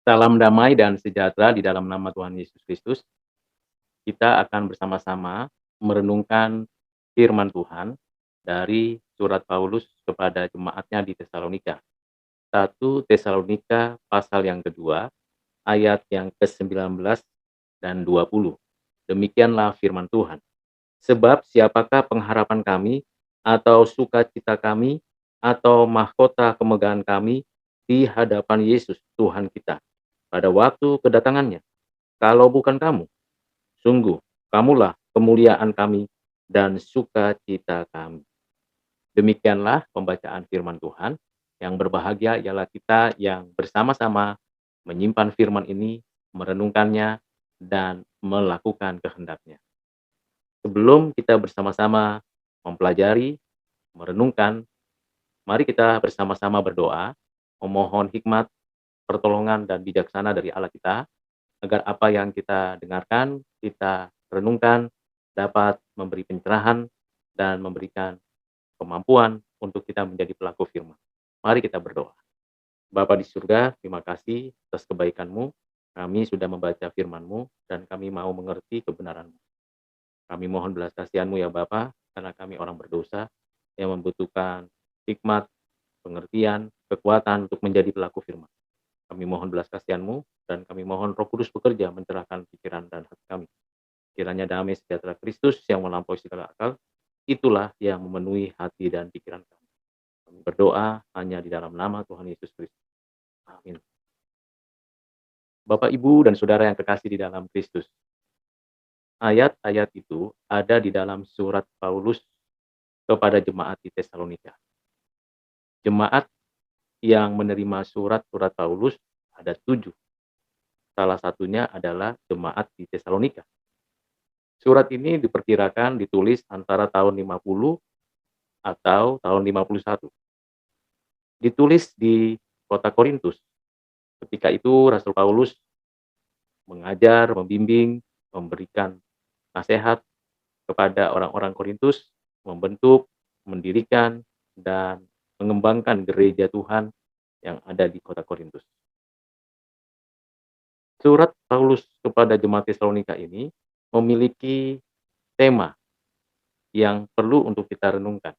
Salam damai dan sejahtera di dalam nama Tuhan Yesus Kristus. Kita akan bersama-sama merenungkan firman Tuhan dari surat Paulus kepada jemaatnya di Tesalonika. 1 Tesalonika pasal yang kedua, ayat yang ke-19 dan 20. Demikianlah firman Tuhan. Sebab siapakah pengharapan kami, atau sukacita kami, atau mahkota kemegahan kami di hadapan Yesus Tuhan kita pada waktu kedatangannya, kalau bukan kamu? Sungguh, kamulah kemuliaan kami dan sukacita kami. Demikianlah pembacaan firman Tuhan. Yang berbahagia ialah kita yang bersama-sama menyimpan firman ini, merenungkannya, dan melakukan kehendaknya. Sebelum kita bersama-sama mempelajari, merenungkan, mari kita bersama-sama berdoa, memohon hikmat, pertolongan, dan bijaksana dari Allah kita, agar apa yang kita dengarkan, kita renungkan, dapat memberi pencerahan dan memberikan kemampuan untuk kita menjadi pelaku firman. Mari kita berdoa. Bapa di surga, terima kasih atas kebaikan-Mu. Kami sudah membaca firman-Mu dan kami mau mengerti kebenaran-Mu. Kami mohon belas kasihan-Mu ya Bapa, karena kami orang berdosa yang membutuhkan hikmat, pengertian, kekuatan untuk menjadi pelaku firman. Kami mohon belas kasihan-Mu dan kami mohon Roh Kudus bekerja mencerahkan pikiran dan hati kami. Kiranya damai sejahtera Kristus yang melampaui segala akal, itulah yang memenuhi hati dan pikiran kami. Kami berdoa hanya di dalam nama Tuhan Yesus Kristus. Amin. Bapak, Ibu, dan Saudara yang terkasih di dalam Kristus. Ayat-ayat itu ada di dalam surat Paulus kepada jemaat di Tesalonika. Jemaat yang menerima surat-surat Paulus ada 7. Salah satunya adalah jemaat di Tesalonika. Surat ini diperkirakan ditulis antara tahun 50 atau tahun 51. Ditulis di kota Korintus. Ketika itu Rasul Paulus mengajar, membimbing, memberikan nasihat kepada orang-orang Korintus, membentuk, mendirikan, dan mengembangkan gereja Tuhan yang ada di kota Korintus. Surat Paulus kepada jemaat Tesalonika ini memiliki tema yang perlu untuk kita renungkan,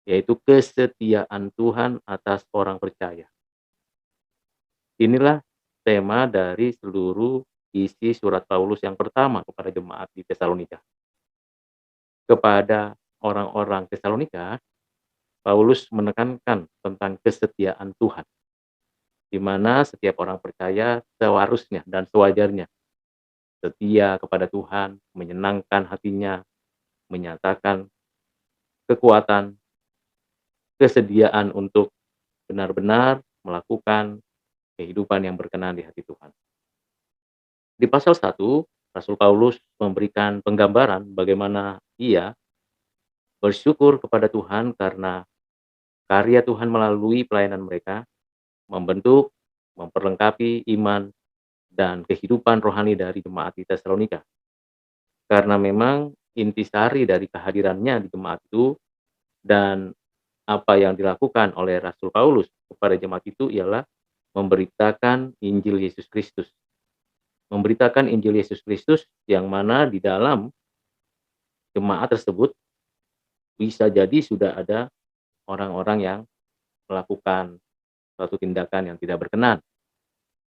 yaitu kesetiaan Tuhan atas orang percaya. Inilah tema dari seluruh isi surat Paulus yang pertama kepada jemaat di Tesalonika. Kepada orang-orang Tesalonika, Paulus menekankan tentang kesetiaan Tuhan, di mana setiap orang percaya seharusnya dan sewajarnya setia kepada Tuhan, menyenangkan hatinya, menyatakan kekuatan, kesediaan untuk benar-benar melakukan kehidupan yang berkenan di hati Tuhan. Di pasal 1, Rasul Paulus memberikan penggambaran bagaimana ia bersyukur kepada Tuhan karena karya Tuhan melalui pelayanan mereka, membentuk, memperlengkapi iman, dan kehidupan rohani dari jemaat di Tesalonika. Karena memang intisari dari kehadirannya di jemaat itu dan apa yang dilakukan oleh Rasul Paulus kepada jemaat itu ialah memberitakan Injil Yesus Kristus. Memberitakan Injil Yesus Kristus yang mana di dalam jemaat tersebut bisa jadi sudah ada orang-orang yang melakukan suatu tindakan yang tidak berkenan.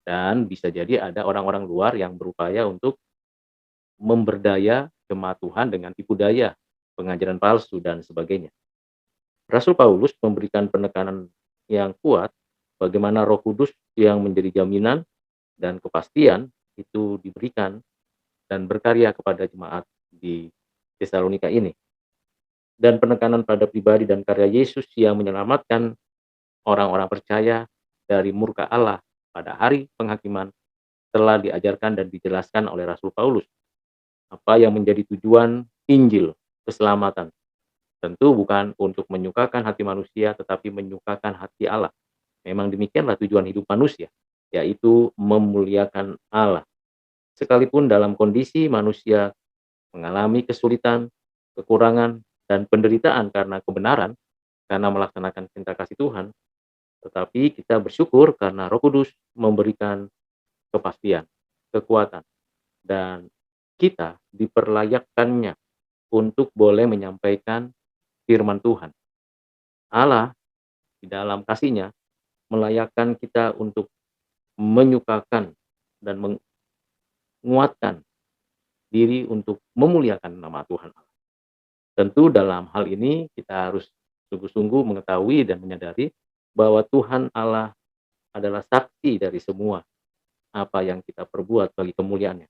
Dan bisa jadi ada orang-orang luar yang berupaya untuk memberdaya jemaat Tuhan dengan tipu daya, pengajaran palsu, dan sebagainya. Rasul Paulus memberikan penekanan yang kuat bagaimana Roh Kudus yang menjadi jaminan dan kepastian itu diberikan dan berkarya kepada jemaat di Tesalonika ini. Dan penekanan pada pribadi dan karya Yesus yang menyelamatkan orang-orang percaya dari murka Allah pada hari penghakiman telah diajarkan dan dijelaskan oleh Rasul Paulus. Apa yang menjadi tujuan Injil, keselamatan. Tentu bukan untuk menyukakan hati manusia, tetapi menyukakan hati Allah. Memang demikianlah tujuan hidup manusia, yaitu memuliakan Allah. Sekalipun dalam kondisi manusia mengalami kesulitan, kekurangan, dan penderitaan karena kebenaran, karena melaksanakan cinta kasih Tuhan, Tetapi kita bersyukur karena Roh Kudus memberikan kepastian, kekuatan, dan kita diperlayakkannya untuk boleh menyampaikan firman Tuhan. Allah di dalam kasih-Nya melayakkan kita untuk menyukakan dan menguatkan diri untuk memuliakan nama Tuhan Allah. Tentu dalam hal ini kita harus sungguh-sungguh mengetahui dan menyadari bahwa Tuhan Allah adalah saksi dari semua apa yang kita perbuat bagi kemuliaan-Nya.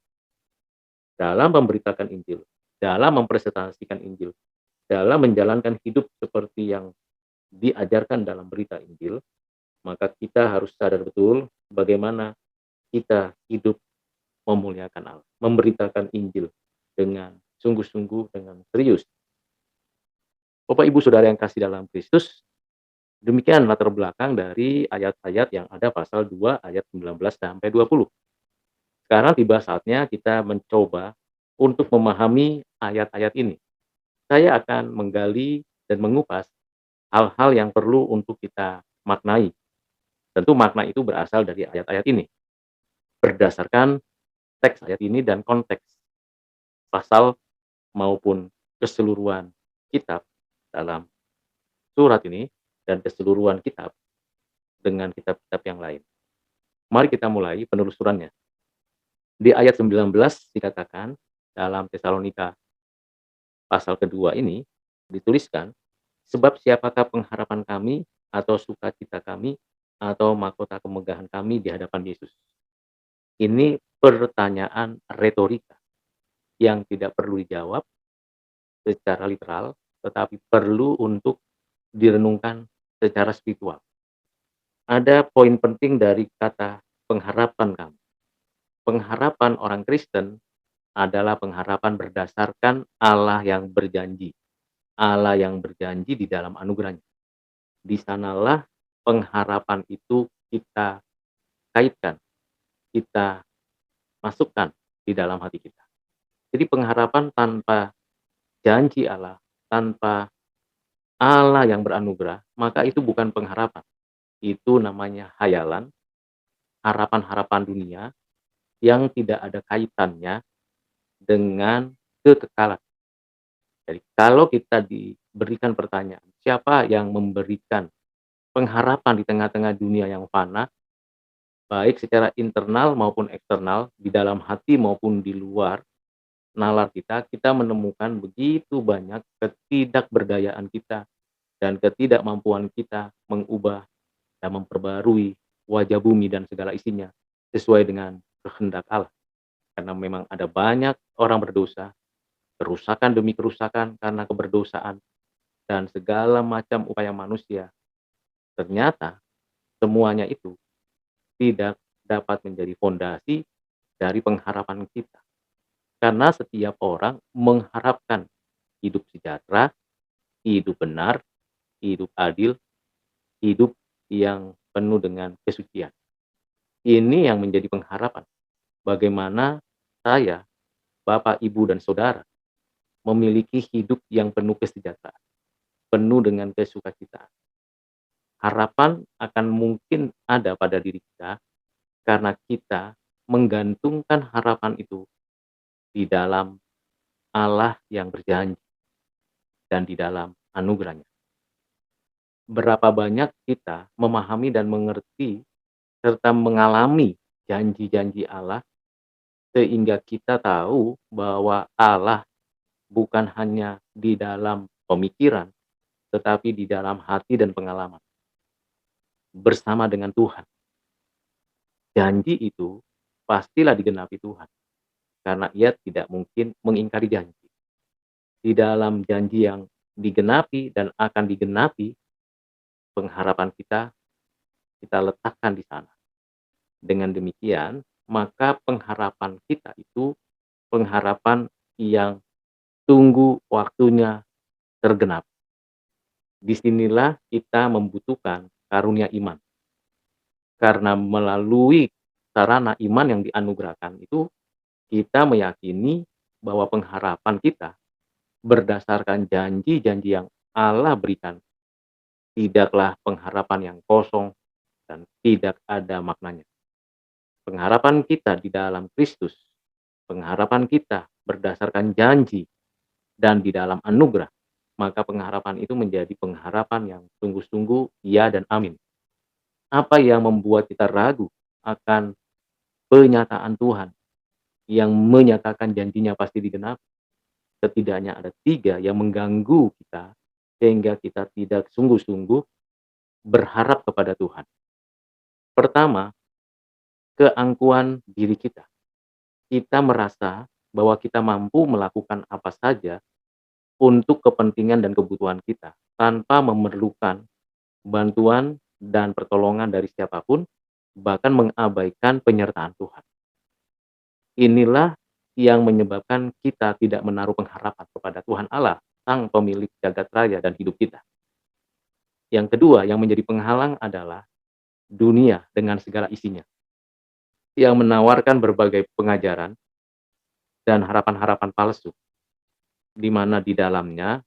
Dalam memberitakan Injil, dalam mempresentasikan Injil, dalam menjalankan hidup seperti yang diajarkan dalam berita Injil, maka kita harus sadar betul bagaimana kita hidup memuliakan Allah, memberitakan Injil dengan sungguh-sungguh, dengan serius. Bapak Ibu Saudara yang kasih dalam Kristus, demikian latar belakang dari ayat-ayat yang ada pasal 2 ayat 19 sampai 20. Sekarang tiba saatnya kita mencoba untuk memahami ayat-ayat ini. Saya akan menggali dan mengupas hal-hal yang perlu untuk kita maknai. Tentu makna itu berasal dari ayat-ayat ini. Berdasarkan teks ayat ini dan konteks pasal maupun keseluruhan kitab dalam surat ini dan keseluruhan kitab dengan kitab-kitab yang lain. Mari kita mulai penelusurannya. Di ayat 19 dikatakan dalam Tesalonika pasal kedua ini dituliskan, sebab siapakah pengharapan kami atau sukacita kami atau mahkota kemegahan kami di hadapan Yesus. Ini pertanyaan retorika yang tidak perlu dijawab secara literal, tetapi perlu untuk direnungkan secara spiritual. Ada poin penting dari kata pengharapan kami. Pengharapan orang Kristen adalah pengharapan berdasarkan Allah yang berjanji. Allah yang berjanji di dalam anugerahnya. Di sanalah pengharapan itu kita kaitkan, kita masukkan di dalam hati kita. Jadi pengharapan tanpa janji Allah, tanpa Allah yang beranugerah, maka itu bukan pengharapan. Itu namanya hayalan, harapan-harapan dunia yang tidak ada kaitannya dengan kekekalan. Jadi kalau kita diberikan pertanyaan, siapa yang memberikan pengharapan di tengah-tengah dunia yang fana, baik secara internal maupun eksternal, di dalam hati maupun di luar nalar kita, kita menemukan begitu banyak ketidakberdayaan kita dan ketidakmampuan kita mengubah dan memperbarui wajah bumi dan segala isinya sesuai dengan kehendak Allah. Karena memang ada banyak orang berdosa, kerusakan demi kerusakan karena keberdosaan, dan segala macam upaya manusia. Ternyata semuanya itu tidak dapat menjadi fondasi dari pengharapan kita. Karena setiap orang mengharapkan hidup sejahtera, hidup benar, hidup adil, hidup yang penuh dengan kesucian. Ini yang menjadi pengharapan. Bagaimana saya, Bapak, Ibu, dan Saudara memiliki hidup yang penuh kesejahteraan, penuh dengan kesukacitaan. Harapan akan mungkin ada pada diri kita karena kita menggantungkan harapan itu di dalam Allah yang berjanji dan di dalam anugerahnya. Berapa banyak kita memahami dan mengerti serta mengalami janji-janji Allah sehingga kita tahu bahwa Allah bukan hanya di dalam pemikiran, tetapi di dalam hati dan pengalaman bersama dengan Tuhan. Janji itu pastilah digenapi Tuhan, karena Ia tidak mungkin mengingkari janji. Di dalam janji yang digenapi dan akan digenapi, pengharapan kita letakkan di sana. Dengan demikian, maka pengharapan kita itu pengharapan yang tunggu waktunya tergenap. Disinilah kita membutuhkan karunia iman. Karena melalui sarana iman yang dianugerahkan itu, kita meyakini bahwa pengharapan kita berdasarkan janji-janji yang Allah berikan tidaklah pengharapan yang kosong, dan tidak ada maknanya. Pengharapan kita di dalam Kristus, pengharapan kita berdasarkan janji dan di dalam anugerah, maka pengharapan itu menjadi pengharapan yang sungguh-sungguh ya dan amin. Apa yang membuat kita ragu akan penyataan Tuhan yang menyatakan janjinya pasti digenapi? Setidaknya ada 3 yang mengganggu kita sehingga kita tidak sungguh-sungguh berharap kepada Tuhan. Pertama, keangkuhan diri kita. Kita merasa bahwa kita mampu melakukan apa saja untuk kepentingan dan kebutuhan kita tanpa memerlukan bantuan dan pertolongan dari siapapun, bahkan mengabaikan penyertaan Tuhan. Inilah yang menyebabkan kita tidak menaruh pengharapan kepada Tuhan Allah, Sang Pemilik jagat raya dan hidup kita. Yang kedua yang menjadi penghalang adalah dunia dengan segala isinya, yang menawarkan berbagai pengajaran dan harapan-harapan palsu, di mana di dalamnya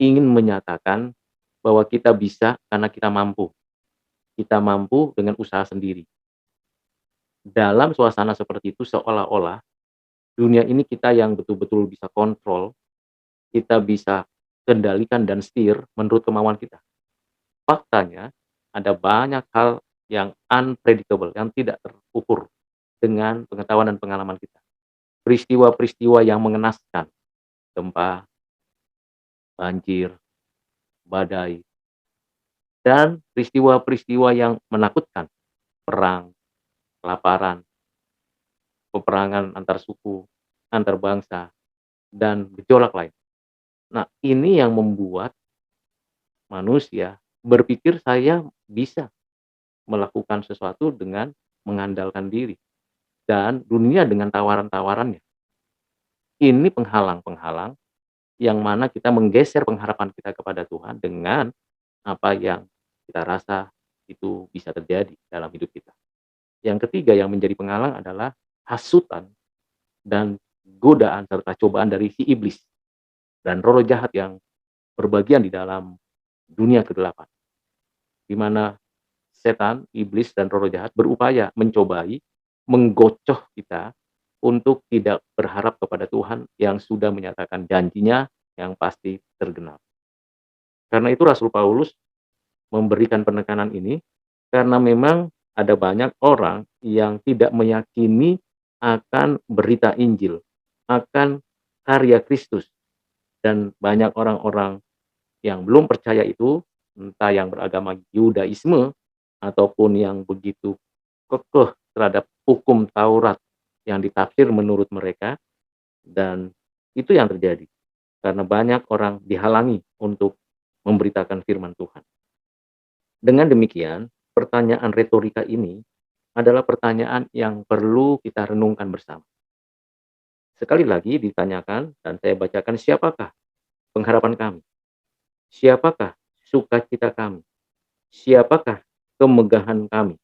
ingin menyatakan bahwa kita bisa karena kita mampu. Kita mampu dengan usaha sendiri. Dalam suasana seperti itu seolah-olah dunia ini kita yang betul-betul bisa kontrol, kita bisa kendalikan dan setir menurut kemauan kita. Faktanya ada banyak hal yang unpredictable, yang tidak terukur dengan pengetahuan dan pengalaman kita. Peristiwa-peristiwa yang mengenaskan, gempa, banjir, badai, dan peristiwa-peristiwa yang menakutkan, perang, kelaparan, peperangan antar suku, antar bangsa, dan gejolak lain. Nah, ini yang membuat manusia berpikir saya bisa melakukan sesuatu dengan mengandalkan diri dan dunia dengan tawaran-tawarannya. Ini penghalang-penghalang yang mana kita menggeser pengharapan kita kepada Tuhan dengan apa yang kita rasa itu bisa terjadi dalam hidup kita. Yang ketiga yang menjadi penghalang adalah hasutan dan godaan serta cobaan dari si iblis dan roh jahat yang berbagian di dalam dunia ke-8, di mana setan, iblis, dan roh jahat berupaya mencobai, menggocoh kita untuk tidak berharap kepada Tuhan yang sudah menyatakan janjinya yang pasti tergenap. Karena itu Rasul Paulus memberikan penekanan ini karena memang ada banyak orang yang tidak meyakini akan berita Injil, akan karya Kristus, dan banyak orang-orang yang belum percaya itu, entah yang beragama Yudaisme ataupun yang begitu kekeh terhadap hukum Taurat yang ditafsir menurut mereka, dan itu yang terjadi karena banyak orang dihalangi untuk memberitakan firman Tuhan. Dengan demikian, pertanyaan retorika ini adalah pertanyaan yang perlu kita renungkan bersama. Sekali lagi ditanyakan dan saya bacakan, siapakah pengharapan kami? Siapakah sukacita kami? Siapakah kemegahan kami?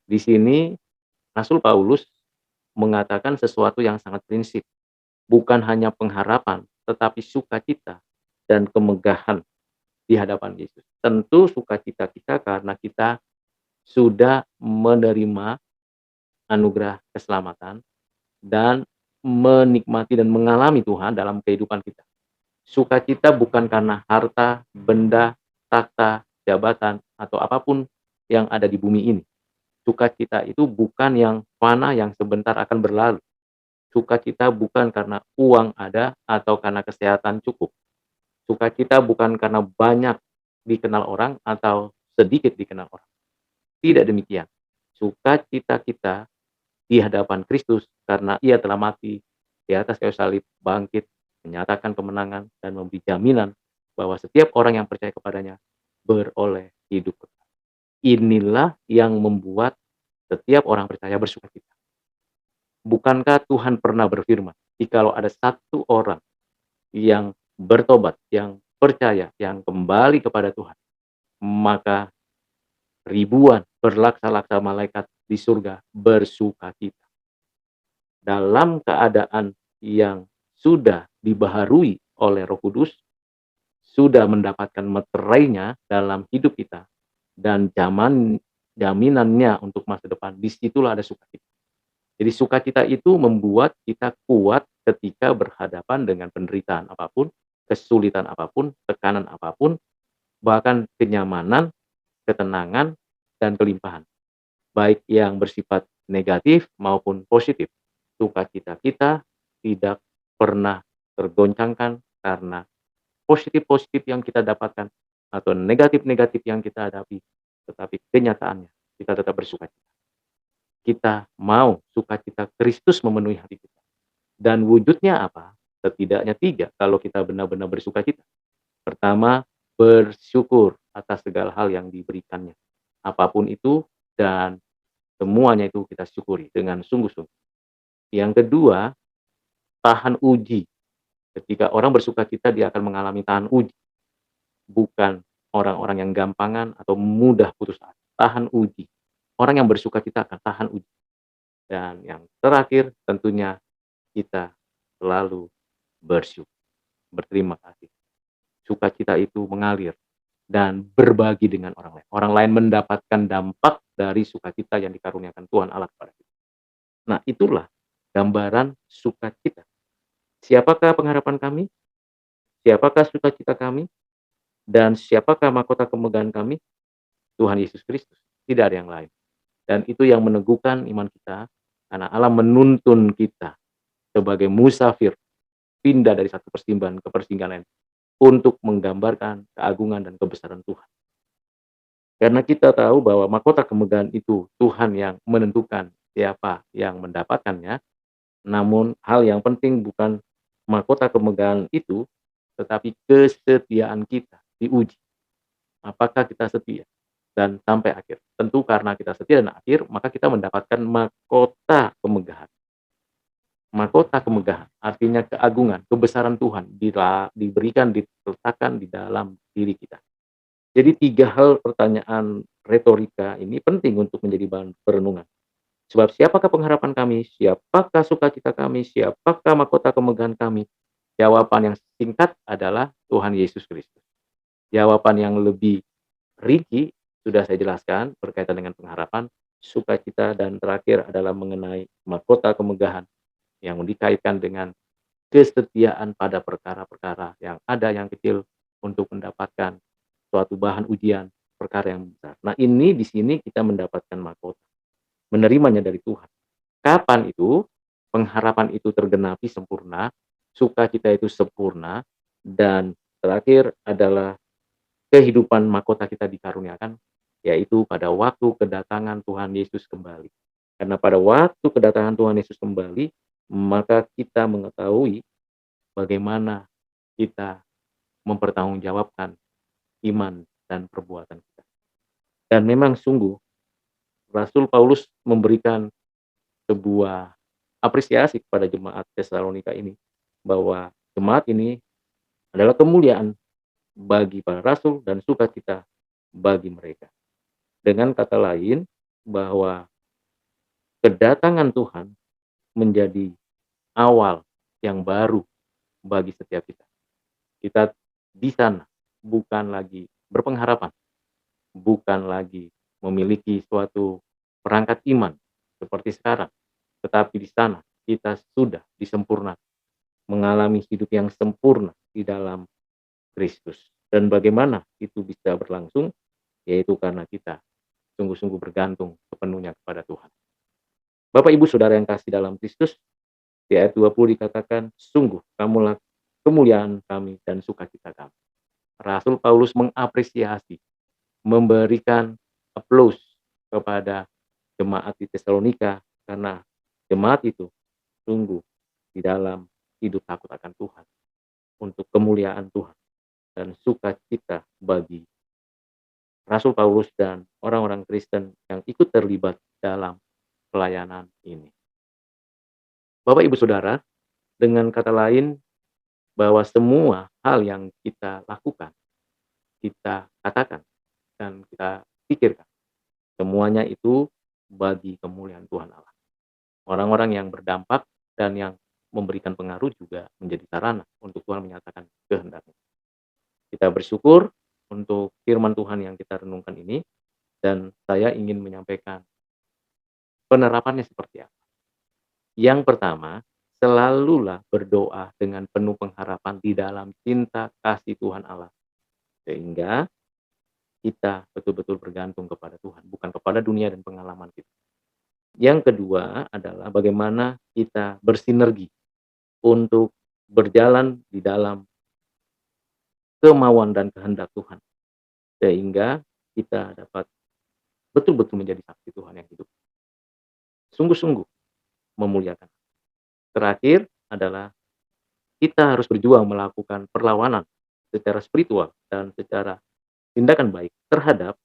Di sini Rasul Paulus mengatakan sesuatu yang sangat prinsip. Bukan hanya pengharapan, tetapi sukacita dan kemegahan di hadapan Yesus. Tentu sukacita kita karena kita sudah menerima anugerah keselamatan dan menikmati dan mengalami Tuhan dalam kehidupan kita. Sukacita bukan karena harta, benda, takhta, jabatan, atau apapun yang ada di bumi ini. Sukacita itu bukan yang fana yang sebentar akan berlalu. Sukacita bukan karena uang ada atau karena kesehatan cukup. Sukacita bukan karena banyak dikenal orang atau sedikit dikenal orang. Tidak demikian. Sukacita kita di hadapan Kristus karena Ia telah mati di atas kayu salib, bangkit, menyatakan kemenangan, dan memberi jaminan bahwa setiap orang yang percaya kepadanya beroleh hidup kekal. Inilah yang membuat setiap orang percaya bersukacita. Bukankah Tuhan pernah berfirman, jikalau ada satu orang yang bertobat, yang percaya, yang kembali kepada Tuhan, maka ribuan berlaksa-laksa malaikat di surga bersukacita. Dalam keadaan yang sudah dibaharui oleh Roh Kudus, sudah mendapatkan meterainya dalam hidup kita, dan zaman jaminannya untuk masa depan, disitulah ada sukacita. Jadi sukacita itu membuat kita kuat ketika berhadapan dengan penderitaan apapun, kesulitan apapun, tekanan apapun, bahkan kenyamanan, ketenangan, dan kelimpahan. Baik yang bersifat negatif maupun positif. Sukacita kita tidak pernah tergoncangkan karena positif-positif yang kita dapatkan atau negatif-negatif yang kita hadapi, tetapi kenyataannya kita tetap bersukacita. Kita mau sukacita Kristus memenuhi hati kita. Dan wujudnya apa? Setidaknya 3 kalau kita benar-benar bersukacita. Pertama, bersyukur atas segala hal yang diberikannya. Apapun itu dan semuanya itu kita syukuri dengan sungguh-sungguh. Yang kedua, tahan uji. Ketika orang bersukacita dia akan mengalami tahan uji. Bukan orang-orang yang gampangan atau mudah putus asa. Tahan uji. Orang yang bersukacita akan tahan uji. Dan yang terakhir tentunya kita selalu bersyukur, berterima kasih. Sukacita itu mengalir dan berbagi dengan orang lain. Orang lain mendapatkan dampak dari sukacita yang dikaruniakan Tuhan Allah kepada kita. Nah, itulah gambaran sukacita. Siapakah pengharapan kami? Siapakah sukacita kami? Dan siapakah mahkota kemegahan kami? Tuhan Yesus Kristus. Tidak ada yang lain. Dan itu yang meneguhkan iman kita karena Allah menuntun kita sebagai musafir pindah dari satu persimpangan ke persimpangan lain untuk menggambarkan keagungan dan kebesaran Tuhan. Karena kita tahu bahwa mahkota kemegahan itu Tuhan yang menentukan siapa yang mendapatkannya, namun hal yang penting bukan mahkota kemegahan itu, tetapi kesetiaan kita diuji. Apakah kita setia dan sampai akhir? Tentu karena kita setia dan akhir, maka kita mendapatkan mahkota kemegahan. Mahkota kemegahan artinya keagungan, kebesaran Tuhan diberikan, diletakkan di dalam diri kita. Jadi 3 hal pertanyaan retorika ini penting untuk menjadi bahan perenungan. Sebab siapakah pengharapan kami? Siapakah sukacita kami? Siapakah mahkota kemegahan kami? Jawaban yang singkat adalah Tuhan Yesus Kristus. Jawaban yang lebih rinci sudah saya jelaskan berkaitan dengan pengharapan, sukacita, dan terakhir adalah mengenai mahkota kemegahan yang dikaitkan dengan kesetiaan pada perkara-perkara yang ada yang kecil untuk mendapatkan suatu bahan ujian perkara yang besar. Nah, ini di sini kita mendapatkan mahkota, menerimanya dari Tuhan. Kapan itu? Pengharapan itu tergenapi sempurna, sukacita itu sempurna, dan terakhir adalah kehidupan mahkota kita dikaruniakan, yaitu pada waktu kedatangan Tuhan Yesus kembali. Karena pada waktu kedatangan Tuhan Yesus kembali, maka kita mengetahui bagaimana kita mempertanggungjawabkan iman dan perbuatan kita. Dan memang sungguh Rasul Paulus memberikan sebuah apresiasi kepada jemaat Tesalonika ini, bahwa jemaat ini adalah kemuliaan bagi para rasul dan sukacita bagi mereka. Dengan kata lain, bahwa kedatangan Tuhan menjadi awal yang baru bagi setiap kita. Kita di sana bukan lagi berpengharapan, bukan lagi memiliki suatu perangkat iman seperti sekarang, tetapi di sana kita sudah disempurnakan, mengalami hidup yang sempurna di dalam Kristus. Dan bagaimana itu bisa berlangsung? Yaitu karena kita sungguh-sungguh bergantung sepenuhnya kepada Tuhan. Bapak Ibu Saudara yang kasih dalam Kristus, di ayat 20 dikatakan, sungguh kamulah kemuliaan kami dan sukacita kami. Rasul Paulus mengapresiasi, memberikan aplaus kepada jemaat di Tesalonika karena jemaat itu sungguh di dalam hidup takut akan Tuhan untuk kemuliaan Tuhan dan sukacita bagi Rasul Paulus dan orang-orang Kristen yang ikut terlibat dalam pelayanan ini. Bapak Ibu Saudara, dengan kata lain bahwa semua hal yang kita lakukan, kita katakan, dan kita pikirkan, semuanya itu bagi kemuliaan Tuhan Allah. Orang-orang yang berdampak dan yang memberikan pengaruh juga menjadi sarana untuk Tuhan menyatakan kehendaknya. Kita bersyukur untuk firman Tuhan yang kita renungkan ini. dan saya ingin menyampaikan penerapannya seperti apa. Yang pertama, selalulah berdoa dengan penuh pengharapan di dalam cinta kasih Tuhan Allah, sehingga kita betul-betul bergantung kepada Tuhan, bukan kepada dunia dan pengalaman kita. Yang kedua adalah bagaimana kita bersinergi untuk berjalan di dalam kemauan dan kehendak Tuhan, sehingga kita dapat betul-betul menjadi saksi Tuhan yang hidup, sungguh-sungguh memuliakan. Terakhir adalah kita harus berjuang melakukan perlawanan secara spiritual dan secara tindakan baik terhadap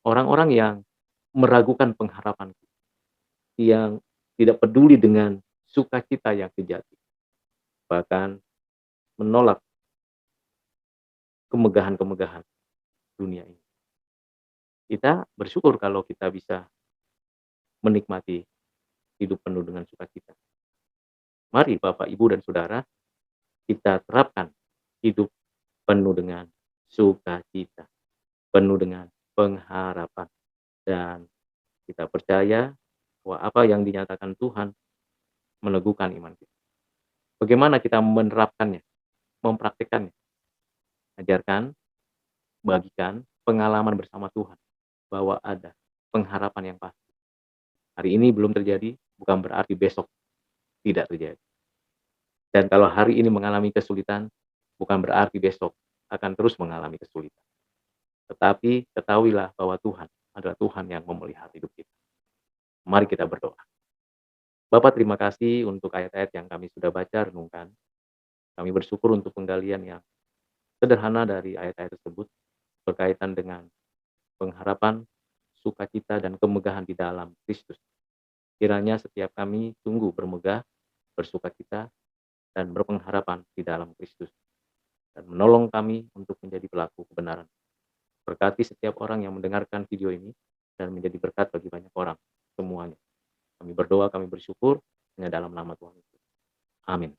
orang-orang yang meragukan pengharapan kita, yang tidak peduli dengan sukacita yang sejati, bahkan menolak kemegahan-kemegahan dunia ini. Kita bersyukur kalau kita bisa menikmati hidup penuh dengan sukacita. Mari Bapak, Ibu, dan Saudara, kita terapkan hidup penuh dengan sukacita, penuh dengan pengharapan, dan kita percaya bahwa apa yang dinyatakan Tuhan meneguhkan iman kita. Bagaimana kita menerapkannya, mempraktikkannya? Ajarkan, bagikan pengalaman bersama Tuhan bahwa ada pengharapan yang pasti. Hari ini belum terjadi, bukan berarti besok tidak terjadi. Dan kalau hari ini mengalami kesulitan, bukan berarti besok akan terus mengalami kesulitan. Tetapi ketahuilah bahwa Tuhan adalah Tuhan yang memelihara hidup kita. Mari kita berdoa. Bapak, terima kasih untuk ayat-ayat yang kami sudah baca, renungkan. Kami bersyukur untuk penggalian yang sederhana dari ayat-ayat tersebut berkaitan dengan pengharapan, sukacita, dan kemegahan di dalam Kristus. Kiranya setiap kami sungguh bermegah, bersukacita, dan berpengharapan di dalam Kristus, dan menolong kami untuk menjadi pelaku kebenaran. Berkati setiap orang yang mendengarkan video ini dan menjadi berkat bagi banyak orang semuanya. Kami berdoa, kami bersyukur hanya dalam nama Tuhan Yesus. Amin.